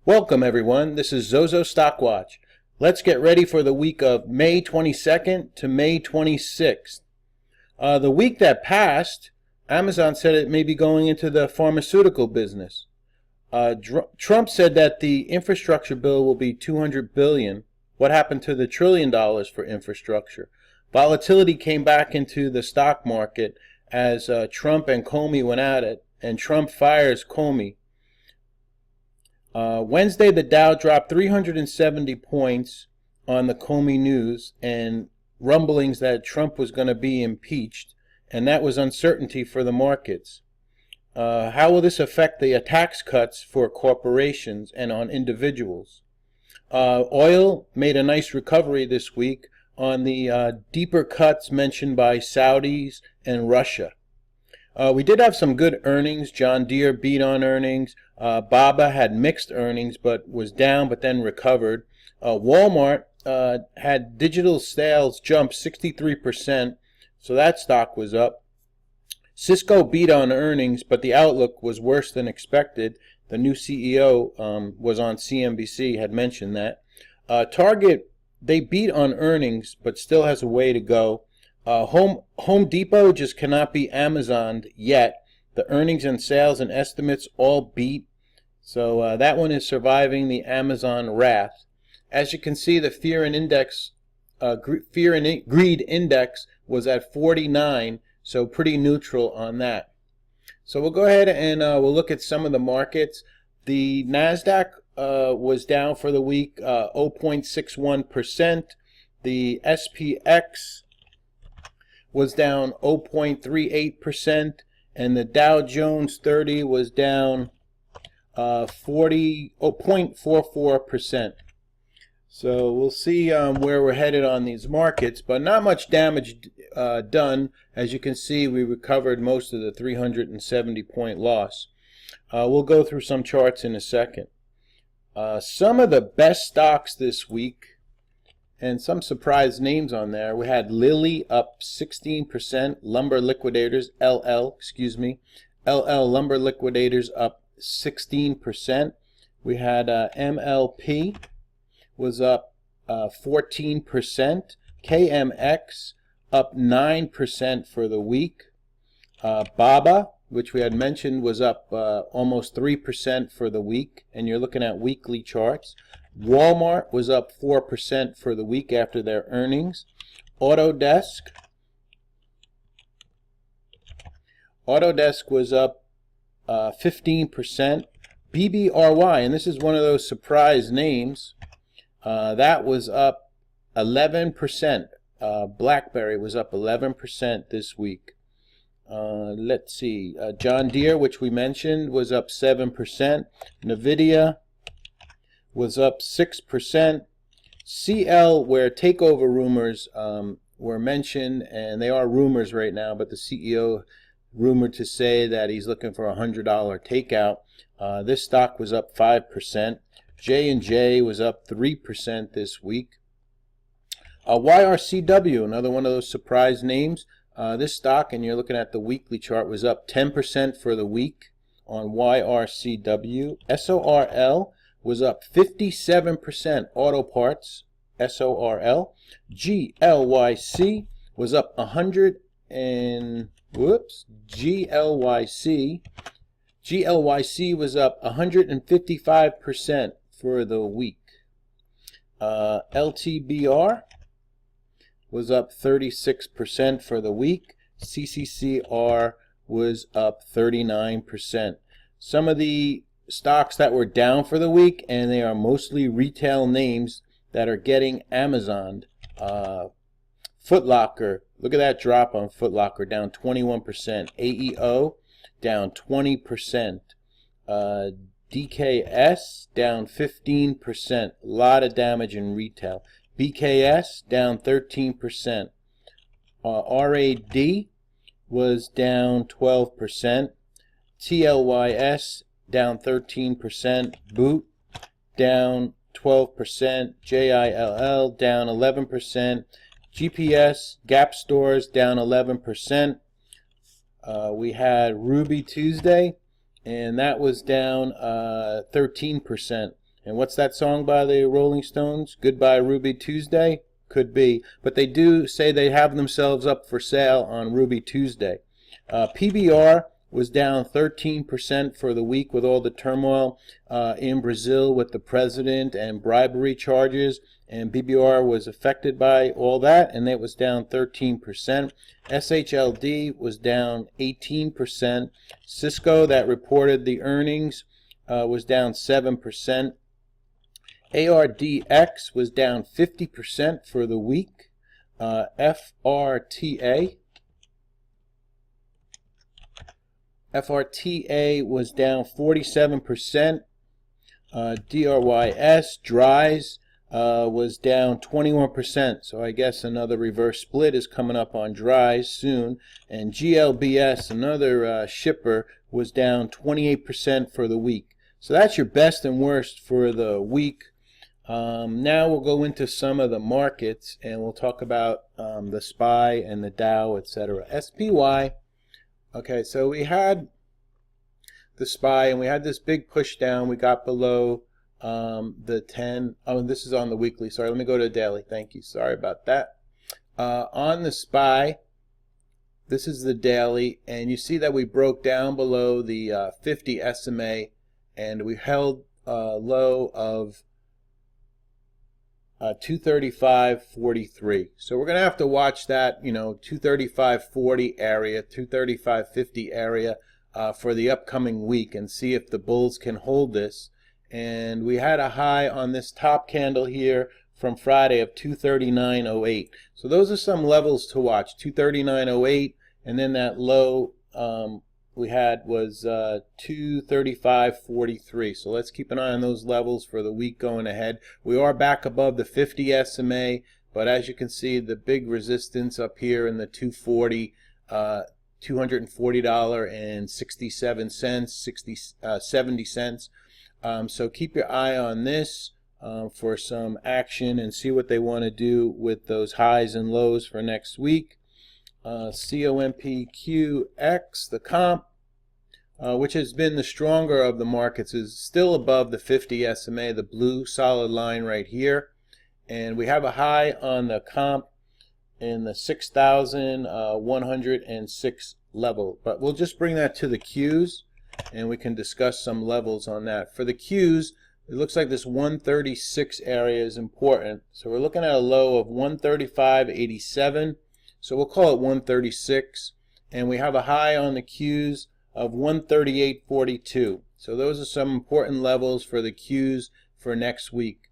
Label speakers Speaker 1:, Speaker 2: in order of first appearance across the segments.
Speaker 1: Welcome everyone, this is Zozo Stock Watch. Let's get ready for the week of May 22nd to May 26th. The week that passed, Amazon said it may be going into the pharmaceutical business. Trump said that the infrastructure bill will be $200 billion. What happened to the $1 trillion for infrastructure? Volatility came back into the stock market as Trump and Comey went at it, and Trump fires Comey. Wednesday, the Dow dropped 370 points on the Comey news and rumblings that Trump was going to be impeached, and that was uncertainty for the markets. How will this affect the tax cuts for corporations and on individuals? Oil made a nice recovery this week on the deeper cuts mentioned by Saudis and Russia. We did have some good earnings. John Deere beat on earnings. Baba had mixed earnings but was down but then recovered. Walmart had digital sales jump 63%, so that stock was up. Cisco beat on earnings, but the outlook was worse than expected. The new CEO was on CNBC, had mentioned that. Target, they beat on earnings but still has a way to go. Home Depot just cannot be Amazoned yet. The earnings and sales and estimates all beat. So that one is surviving the Amazon wrath. As you can see, the fear and greed index was at 49, so pretty neutral on that. So we'll go ahead and we'll look at some of the markets. The NASDAQ was down for the week 0.61%. The SPX was down 0.38%, and the Dow Jones 30 was down 0.44%. So we'll see where we're headed on these markets, but not much damage done. As you can see, we recovered most of the 370 point loss. We'll go through some charts in a second. Some of the best stocks this week, and some surprise names on there. We had Lilly up 16%, Lumber Liquidators, LL Lumber Liquidators up 16%. We had MLP was up 14%, KMX up 9% for the week. Baba, which we had mentioned, was up almost 3% for the week, and you're looking at weekly charts. Walmart was up 4% for the week after their earnings. Autodesk was up 15%. BBRY, and this is one of those surprise names, that was up 11%. BlackBerry was up 11% this week. Let's see, John Deere, which we mentioned, was up 7%. NVIDIA was up 6%. CL, where takeover rumors were mentioned, and they are rumors right now, but the CEO rumored to say that he's looking for a $100 takeout. This stock was up 5%. J&J was up 3% this week. YRCW, another one of those surprise names. This stock, and you're looking at the weekly chart, was up 10% for the week on YRCW. SORL was up 57%. Auto Parts, SORL. GLYC was up 100 and GLYC was up 155% for the week. LTBR was up 36% for the week. CCCR was up 39%. Some of the stocks that were down for the week, and they are mostly retail names that are getting Amazoned. Foot Locker, look at that drop on Foot Locker, down 21%. AEO down 20%. DKS down 15%. A lot of damage in retail. BKS down 13%. RAD was down 12%. TLYS down 13%. Boot down 12%. JILL down 11%. GPS, Gap Stores down 11%. We had Ruby Tuesday, and that was down 13%. And what's that song by the Rolling Stones? Goodbye Ruby Tuesday? Could be. But they do say they have themselves up for sale on Ruby Tuesday. PBR was down 13% for the week with all the turmoil in Brazil with the president and bribery charges. And BBR was affected by all that, and it was down 13%. SHLD was down 18%. Cisco, that reported the earnings, was down 7%. ARDX was down 50% for the week. FRTA was down 47%. DRYS, DRYS, was down 21%. So I guess another reverse split is coming up on DRYS soon. And GLBS, another shipper, was down 28% for the week. So that's your best and worst for the week. Now we'll go into some of the markets and we'll talk about the SPY and the Dow, etc. SPY. Okay, so we had the SPY and we had this big push down. We got below the 10. Oh, this is on the weekly. Sorry, let me go to daily. Thank you. Sorry about that. On the SPY, this is the daily, and you see that we broke down below the 50 SMA, and we held low of 235.43. So we're going to have to watch that, 235.40 area, 235.50 area for the upcoming week and see if the bulls can hold this. And we had a high on this top candle here from Friday of 239.08. So those are some levels to watch. 239.08, and then that low we had was 235.43. So let's keep an eye on those levels for the week going ahead. We are back above the 50 SMA, but as you can see, the big resistance up here in the 240, $240.67, 70 cents. So keep your eye on this for some action and see what they want to do with those highs and lows for next week. COMPQX, the comp, which has been the stronger of the markets, is still above the 50 SMA, the blue solid line right here. And we have a high on the comp in the 6,106 level. But we'll just bring that to the Qs and we can discuss some levels on that. For the Qs, it looks like this 136 area is important. So we're looking at a low of 135.87. So we'll call it 136, and we have a high on the Qs of 138.42. So those are some important levels for the Qs for next week.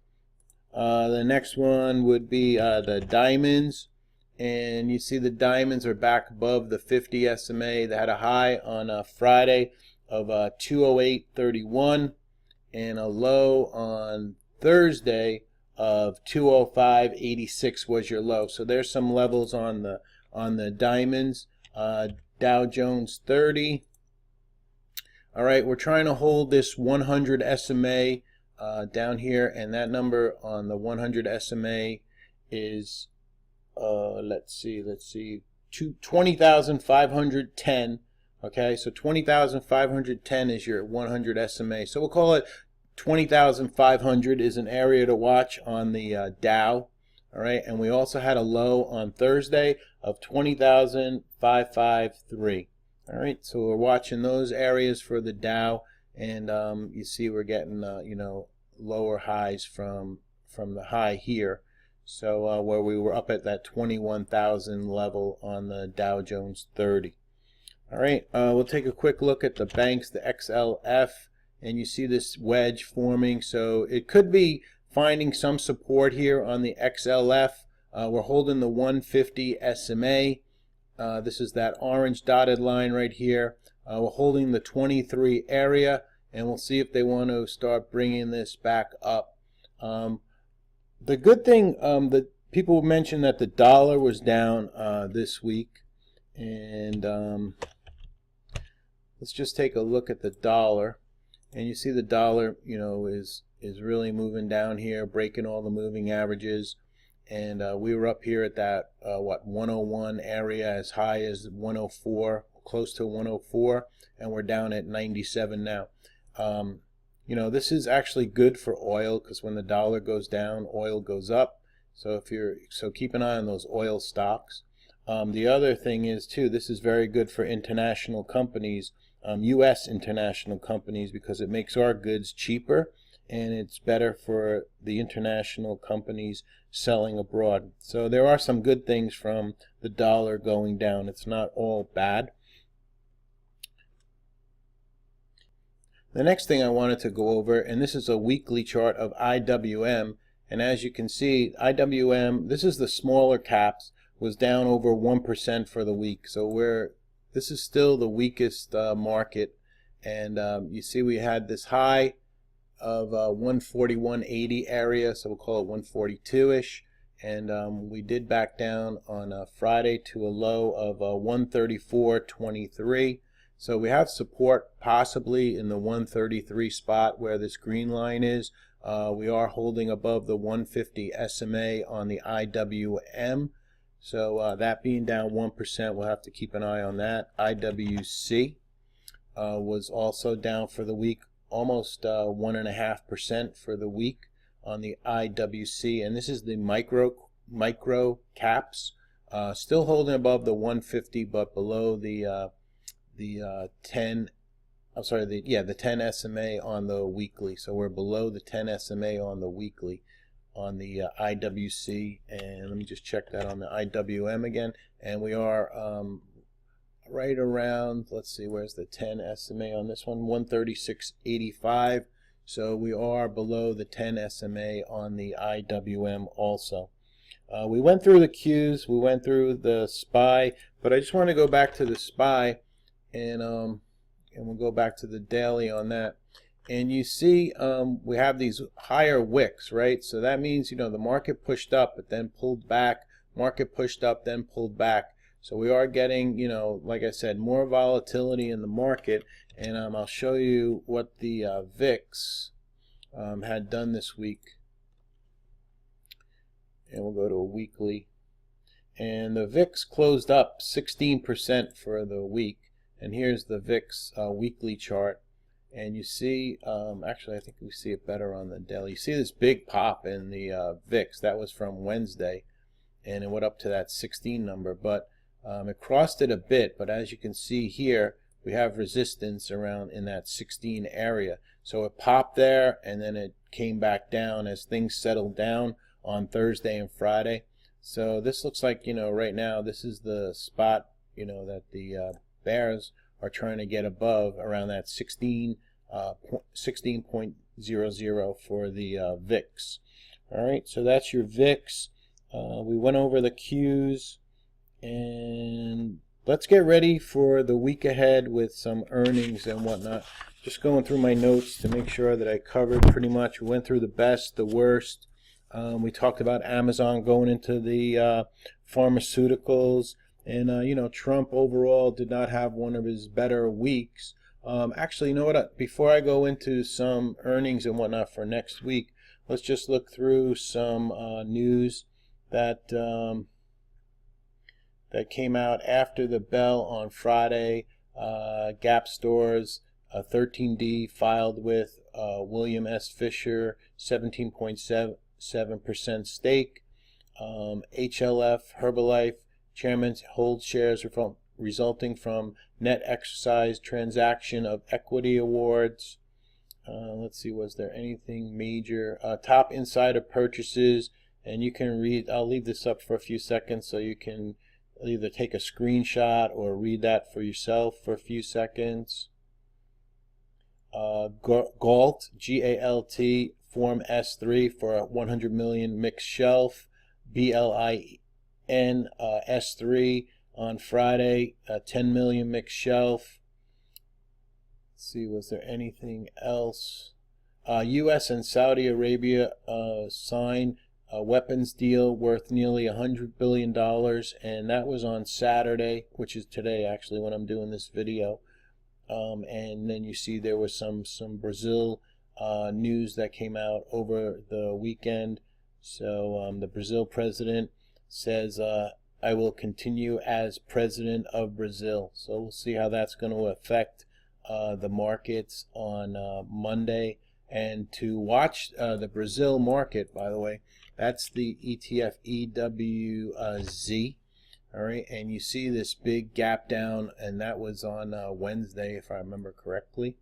Speaker 1: The next one would be the diamonds, and you see the diamonds are back above the 50 SMA. They had a high on Friday of 208.31 and a low on Thursday of 205.86 was your low. So there's some levels on the diamonds. Dow Jones 30. All right, we're trying to hold this 100 SMA down here, and that number on the 100 SMA is let's see 20,510. Okay, so 20,510 is your 100 SMA. So we'll call it 20,500 is an area to watch on the Dow. All right, and we also had a low on Thursday of 20,553. All right, so we're watching those areas for the Dow, and you see we're getting lower highs from the high here. So where we were up at that 21,000 level on the Dow Jones 30. All right, we'll take a quick look at the banks, the XLF, and you see this wedge forming. So it could be finding some support here on the XLF. We're holding the 150 SMA. This is that orange dotted line right here. We're holding the 23 area, and we'll see if they want to start bringing this back up. The good thing that people mentioned that the dollar was down this week, and let's just take a look at the dollar, and you see the dollar is really moving down here, breaking all the moving averages. And we were up here at that 101 area, as high as 104, close to 104, and we're down at 97 now. this is actually good for oil, because when the dollar goes down, oil goes up. So keep an eye on those oil stocks. The other thing is too, this is very good for international companies, U.S. international companies, because it makes our goods cheaper, and it's better for the international companies selling abroad. So there are some good things from the dollar going down. It's not all bad. The next thing I wanted to go over, and this is a weekly chart of IWM, and as you can see, IWM, this is the smaller caps, was down over 1% for the week. So this is still the weakest market, and you see we had this high of 141.80 area, so we'll call it 142-ish, and we did back down on Friday to a low of 134.23. So we have support possibly in the 133 spot where this green line is. We are holding above the 150 SMA on the IWM. So that being down 1%, we'll have to keep an eye on that. IWC was also down for the week, almost 1.5% for the week on the IWC. And this is the micro caps, still holding above the 150, but below the 10 SMA on the weekly. So we're below the 10 SMA on the weekly on the IWC, and let me just check that on the IWM again, and we are right around, let's see, where's the 10 SMA on this one, 136.85. So we are below the 10 SMA on the IWM also. We went through the Qs, we went through the SPY, but I just want to go back to the SPY, and we'll go back to the daily on that. And you see we have these higher wicks, right? So that means, the market pushed up but then pulled back, market pushed up then pulled back. So we are getting, like I said, more volatility in the market, and I'll show you what the VIX had done this week. And we'll go to a weekly. And the VIX closed up 16% for the week. And here's the VIX weekly chart. And you see, actually I think we see it better on the daily. You see this big pop in the VIX. That was from Wednesday, and it went up to that 16 number. But it crossed it a bit, but as you can see here, we have resistance around in that 16 area. So it popped there, and then it came back down as things settled down on Thursday and Friday. So this looks like, right now, this is the spot, that the bears are trying to get above, around that 16.00 for the VIX. All right, so that's your VIX. We went over the Qs, and let's get ready for the week ahead with some earnings and whatnot. Just going through my notes to make sure that I covered pretty much. We went through the best, the worst. We talked about Amazon going into the pharmaceuticals. And, Trump overall did not have one of his better weeks. Actually, you know what? Before I go into some earnings and whatnot for next week, let's just look through some news that that came out after the bell on Friday. Gap Stores, 13D filed with William S. Fisher, 17.7% stake. HLF, Herbalife, Chairman holds shares resulting from net exercise transaction of equity awards. Let's see, was there anything major? Top insider purchases, and you can read, I'll leave this up for a few seconds so you can either take a screenshot or read that for yourself for a few seconds. GALT, G-A-L-T, Form S3 for a 100 million mixed shelf. BLIN S3 on Friday, 10 million mixed shelf. Let's see, was there anything else? U.S. and Saudi Arabia signed a weapons deal worth nearly $100 billion, and that was on Saturday, which is today actually when I'm doing this video. And then you see there was some Brazil news that came out over the weekend. So the Brazil president says, I will continue as president of Brazil. So we'll see how that's going to affect the markets on Monday. And to watch the Brazil market, by the way, that's the ETF EWZ. All right, and you see this big gap down, and that was on Wednesday, if I remember correctly.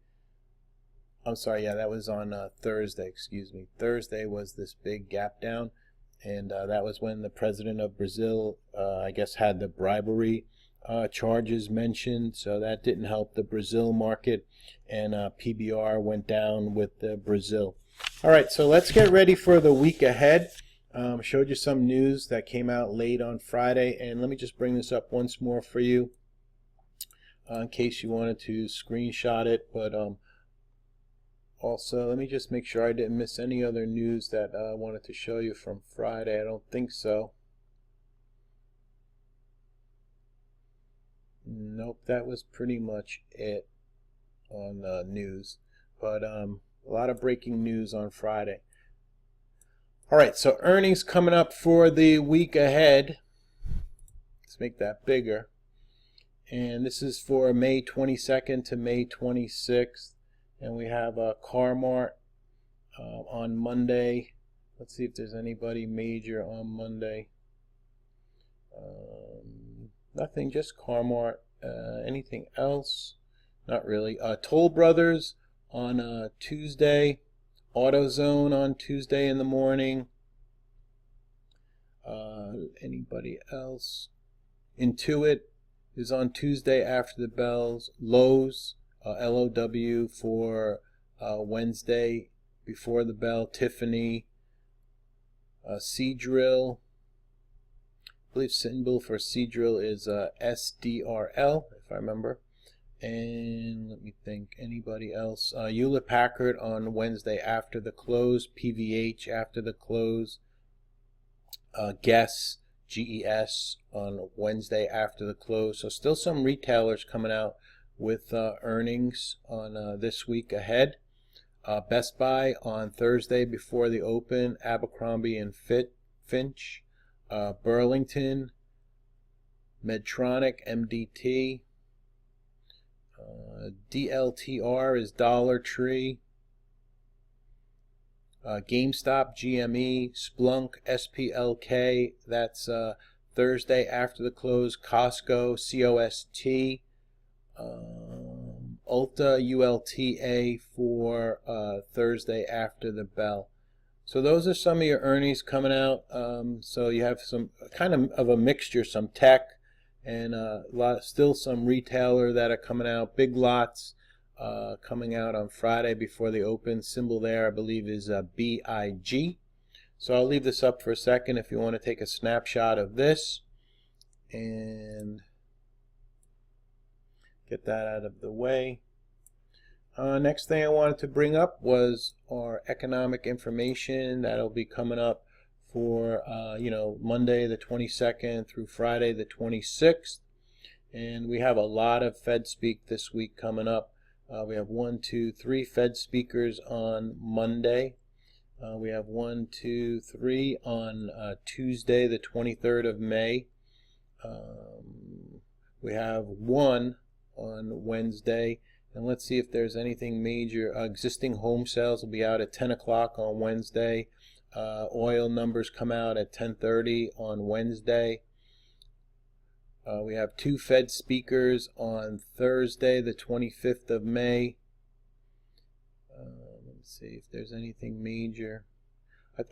Speaker 1: I'm sorry, yeah, that was on Thursday, excuse me. Thursday was this big gap down, and that was when the president of Brazil, I guess, had the bribery charges mentioned, so that didn't help the Brazil market, and PBR went down with Brazil. All right, so let's get ready for the week ahead. Showed you some news that came out late on Friday, and let me just bring this up once more for you in case you wanted to screenshot it. But also, let me just make sure I didn't miss any other news that I wanted to show you from Friday. I don't think so. Nope, that was pretty much it on news. But a lot of breaking news on Friday. All right, so earnings coming up for the week ahead. Let's make that bigger. And this is for May 22nd to May 26th. And we have Carmart on Monday. Let's see if there's anybody major on Monday. Nothing, just Carmart. Anything else? Not really. Toll Brothers on Tuesday. AutoZone on Tuesday in the morning. Anybody else? Intuit is on Tuesday after the bells. Lowe's, LOW for Wednesday before the bell. Tiffany, Seadrill. I believe symbol for Seadrill is SDRL, if I remember. And let me think, anybody else? Hewlett Packard on Wednesday after the close. PVH after the close. GES, GES on Wednesday after the close. So still some retailers coming out with earnings on this week ahead. Best Buy on Thursday before the open. Abercrombie and Finch. Burlington. Medtronic, MDT. DLTR is Dollar Tree. GameStop, GME, Splunk, SPLK, that's Thursday after the close. Costco, COST, Ulta, ULTA for Thursday after the bell. So those are some of your earnings coming out. So you have some kind of a mixture, some tech, and still some retailer that are coming out. Big Lots coming out on Friday before the open. Symbol there, I believe, is BIG. So I'll leave this up for a second if you want to take a snapshot of this and get that out of the way. Next thing I wanted to bring up was our economic information that'll be coming up for Monday the 22nd through Friday the 26th, and we have a lot of Fed speak this week coming up. We have 1, 2, 3 Fed speakers on Monday. We have 1, 2, 3 on Tuesday the 23rd of May. We have 1 on Wednesday. And let's see if there's anything major. Existing home sales will be out at 10 o'clock on Wednesday. Oil numbers come out at 10:30 on Wednesday. We have 2 Fed speakers on Thursday, the 25th of May. Let's see if there's anything major.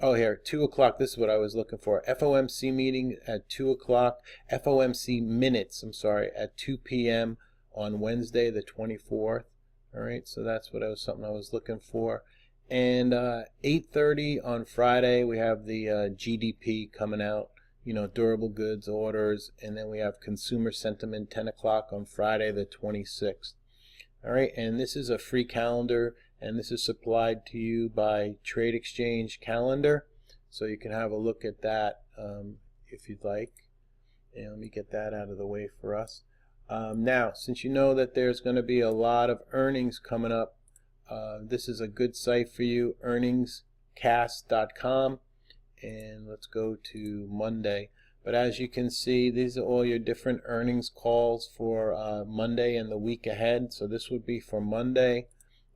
Speaker 1: Oh, here, 2 o'clock. This is what I was looking for. FOMC meeting at 2 o'clock. FOMC minutes, I'm sorry, at 2 p.m. on Wednesday, the 24th. All right, so that's something I was looking for. And 8:30 on Friday, we have the GDP coming out, durable goods orders, and then we have consumer sentiment, 10 o'clock on Friday, the 26th. All right, and this is a free calendar, and this is supplied to you by Trade Exchange Calendar, so you can have a look at that if you'd like. And let me get that out of the way for us. Now, since you know that there's going to be a lot of earnings coming up, this is a good site for you, earningscast.com, and let's go to Monday. But as you can see, these are all your different earnings calls for Monday and the week ahead. So this would be for Monday.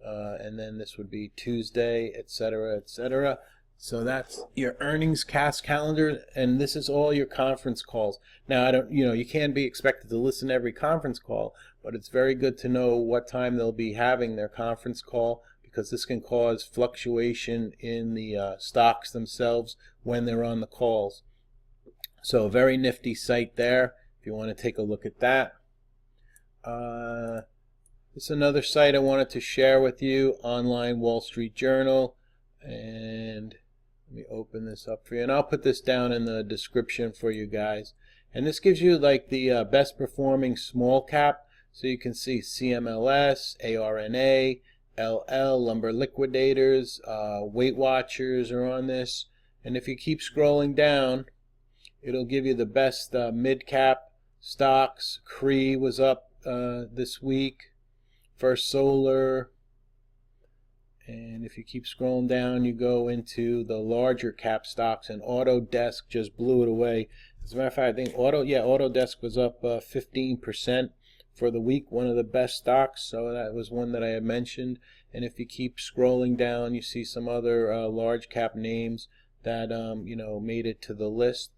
Speaker 1: and then this would be Tuesday, etc., etc. So that's your earnings cast calendar, and this is all your conference calls. Now, I don't, you can't be expected to listen to every conference call, but it's very good to know what time they'll be having their conference call, because this can cause fluctuation in the stocks themselves when they're on the calls. So, a very nifty site there if you want to take a look at that. This is another site I wanted to share with you, Online Wall Street Journal, and let me open this up for you, and I'll put this down in the description for you guys. And this gives you like the best performing small cap, so you can see CMLS, ARNA, LL, Lumber Liquidators, Weight Watchers are on this, and if you keep scrolling down, it'll give you the best mid cap stocks. Cree was up this week. First Solar, and if you keep scrolling down, you go into the larger cap stocks, and Autodesk just blew it away. As a matter of fact, I think Autodesk was up 15% for the week, one of the best stocks, so that was one that I had mentioned. And if you keep scrolling down, you see some other large cap names that made it to the list,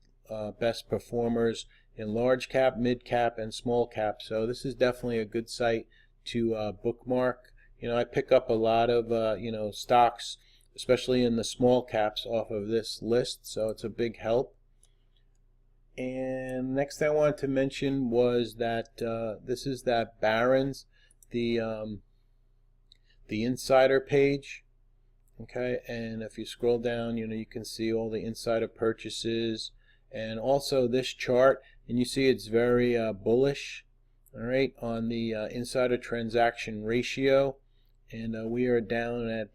Speaker 1: best performers in large cap, mid cap, and small cap. So this is definitely a good site to bookmark. I pick up a lot of stocks, especially in the small caps, off of this list, so it's a big help. And next thing I wanted to mention was that this is that Barron's, the insider page. Okay, and if you scroll down, you can see all the insider purchases, and also this chart, and you see it's very bullish. All right, on the insider transaction ratio, and we are down at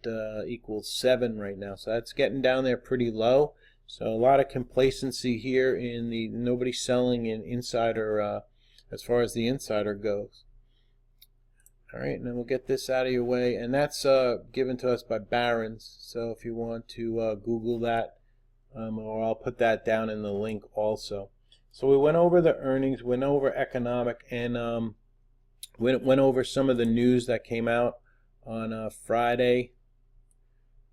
Speaker 1: equals 7 right now, so that's getting down there pretty low. So a lot of complacency here in the nobody selling in insider as far as the insider goes. All right, and then we'll get this out of your way, and that's given to us by Barron's. So if you want to Google that, or I'll put that down in the link also. So we went over the earnings, went over economic, and went over some of the news that came out on Friday.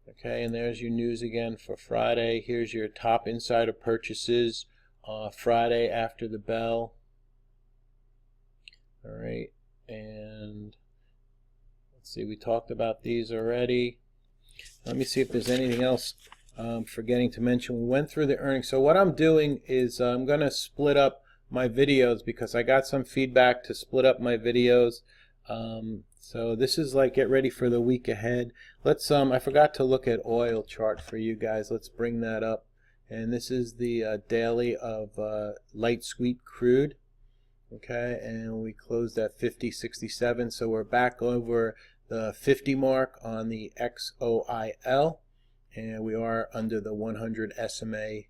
Speaker 1: Okay, and there's your news again for Friday. Here's your top insider purchases Friday after the bell. All right, and let's see, we talked about these already. Let me see if there's anything else forgetting to mention. We went through the earnings. So what I'm doing is I'm going to split up my videos, because I got some feedback to split up my videos. So this is like get ready for the week ahead. Let's I forgot to look at oil chart for you guys. Let's bring that up. And this is the daily of light sweet crude. Okay, and we closed at 50.67, so we're back over the 50 mark on the XOIL, and we are under the 100 SMA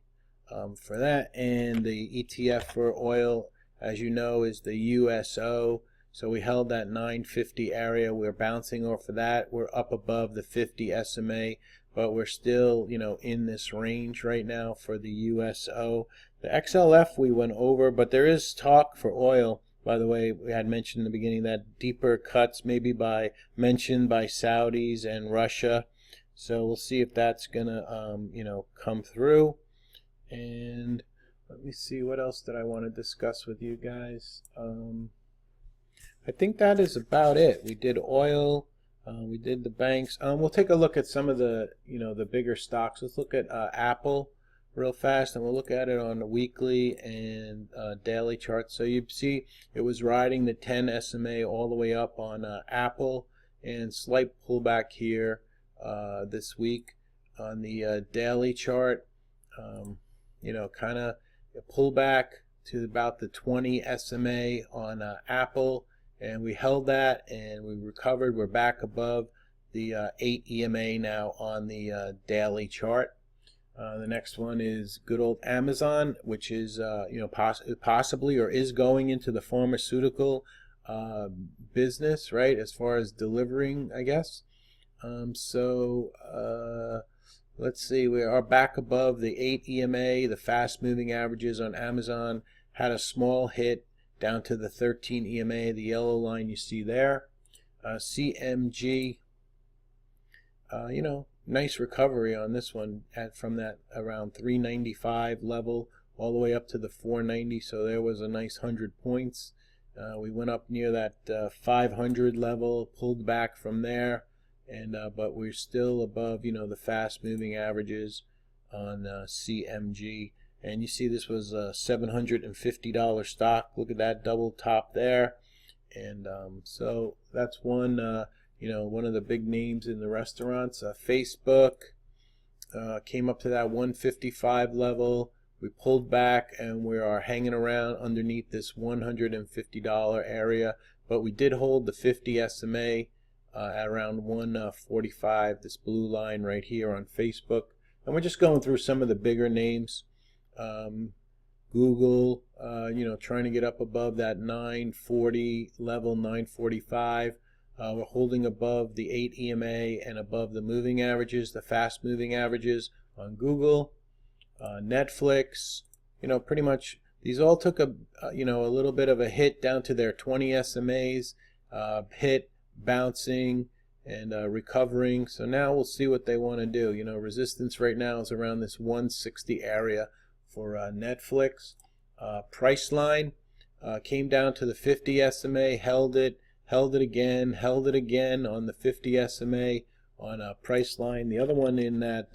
Speaker 1: for that. And the ETF for oil, as you know, is the USO. So we held that 950 area. We're bouncing off of that. We're up above the 50 SMA, but we're still, in this range right now for the USO. The XLF we went over, but there is talk for oil. By the way, we had mentioned in the beginning that deeper cuts maybe mentioned by Saudis and Russia. So we'll see if that's gonna come through. And let me see, what else did I want to discuss with you guys. I think that is about it. We did oil, we did the banks. We'll take a look at some of the the bigger stocks. Let's look at Apple real fast, and we'll look at it on the weekly and daily charts. So you see it was riding the 10 SMA all the way up on Apple, and slight pullback here this week on the daily chart. Kind of pull back to about the 20 SMA on Apple, and we held that and we recovered. We're back above the 8 EMA now on the daily chart. The next one is good old Amazon, which is possibly or is going into the pharmaceutical business, right, as far as delivering, I guess. Let's see, we are back above the 8 EMA. The fast moving averages on Amazon had a small hit down to the 13 EMA, the yellow line you see there. CMG, you know, nice recovery on this one from that around 395 level all the way up to the 490. So there was a nice 100 points. We went up near that 500 level, pulled back from there, and but we're still above, you know, the fast moving averages on CMG. And you see this was a $750 stock. Look at that double top there. And so that's one, you know, one of the big names in the restaurants. Facebook came up to that 155 level. We pulled back and we are hanging around underneath this $150 area, but we did hold the 50 SMA at around 145, this blue line right here on Facebook. And we're just going through some of the bigger names. Google, you know, trying to get up above that 940 level, 945. We're holding above the 8 EMA and above the moving averages, the fast moving averages on Google. Netflix, you know, pretty much these all took a you know, a little bit of a hit down to their 20 SMAs, hit, bouncing, and recovering. So now we'll see what they want to do. You know, resistance right now is around this 160 area for Netflix. Priceline came down to the 50 SMA, held it again on the 50 SMA on Priceline. The other one in that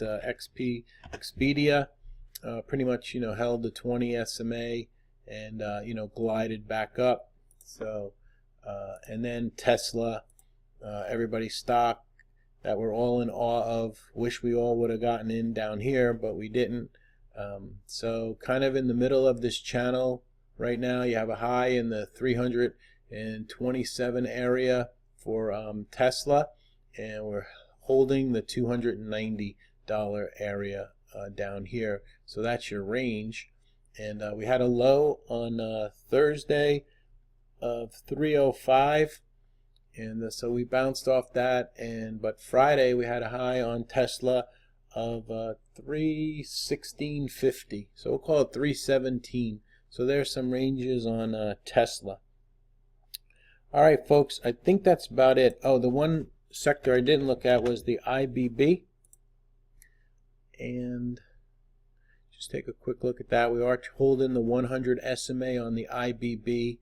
Speaker 1: Expedia pretty much, you know, held the 20 SMA and you know, glided back up. So and then Tesla, everybody's stock that we're all in awe of. Wish we all would have gotten in down here, but we didn't. So kind of in the middle of this channel right now. You have a high in the 327 area for Tesla, and we're holding the $290 area down here. So that's your range. And we had a low on Thursday of 305, and so we bounced off that. And but Friday we had a high on Tesla of 316.50, so we'll call it 317. So there's some ranges on Tesla. All right, folks, I think that's about it. Oh, the one sector I didn't look at was the IBB, and just take a quick look at that. We are holding the 100 SMA on the IBB.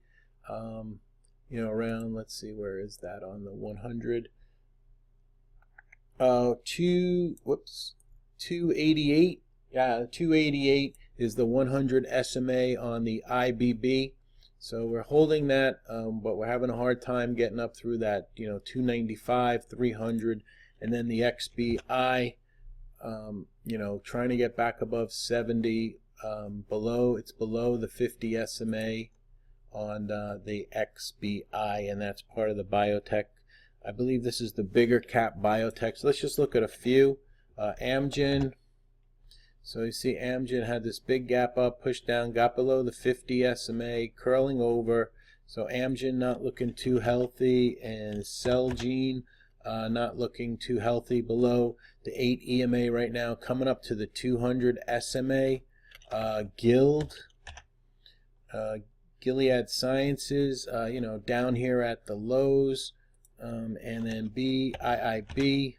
Speaker 1: You know, around, let's see, where is that on the 100? 288. Yeah, 288 is the 100 SMA on the IBB. So we're holding that, but we're having a hard time getting up through that, you know, 295, 300, and then the XBI, you know, trying to get back above 70. It's below the 50 SMA on the XBI, and that's part of the biotech. I believe this is the bigger cap biotech. So let's just look at a few. Amgen. So you see Amgen had this big gap up, pushed down, got below the 50 SMA, curling over. So Amgen not looking too healthy, and Celgene not looking too healthy, below the 8 EMA right now, coming up to the 200 SMA. Gilead Sciences, you know, down here at the lows, and then BIIB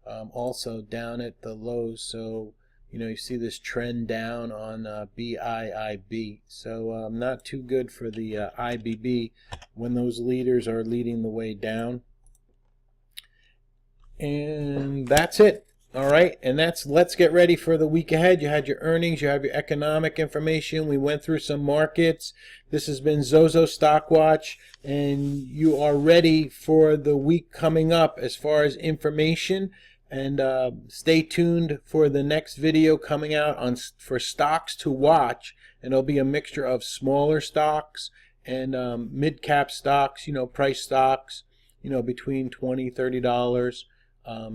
Speaker 1: also down at the lows. So you know, you see this trend down on BIIB. So not too good for the IBB when those leaders are leading the way down. And that's it. All right, and let's get ready for the week ahead. You had your earnings, you have your economic information. We went through some markets. This has been Zozo Stock Watch, and you are ready for the week coming up as far as information. And stay tuned for the next video coming out for stocks to watch, and it'll be a mixture of smaller stocks and mid-cap stocks, you know, price stocks, you know, between $20–$30.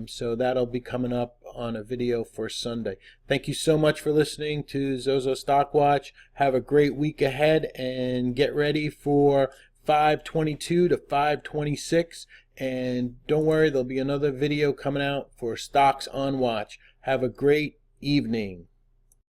Speaker 1: So that'll be coming up on a video for Sunday. Thank you so much for listening to Zozo Stock Watch. Have a great week ahead, and get ready for 522 to 526. And don't worry, there'll be another video coming out for stocks on watch. Have a great evening.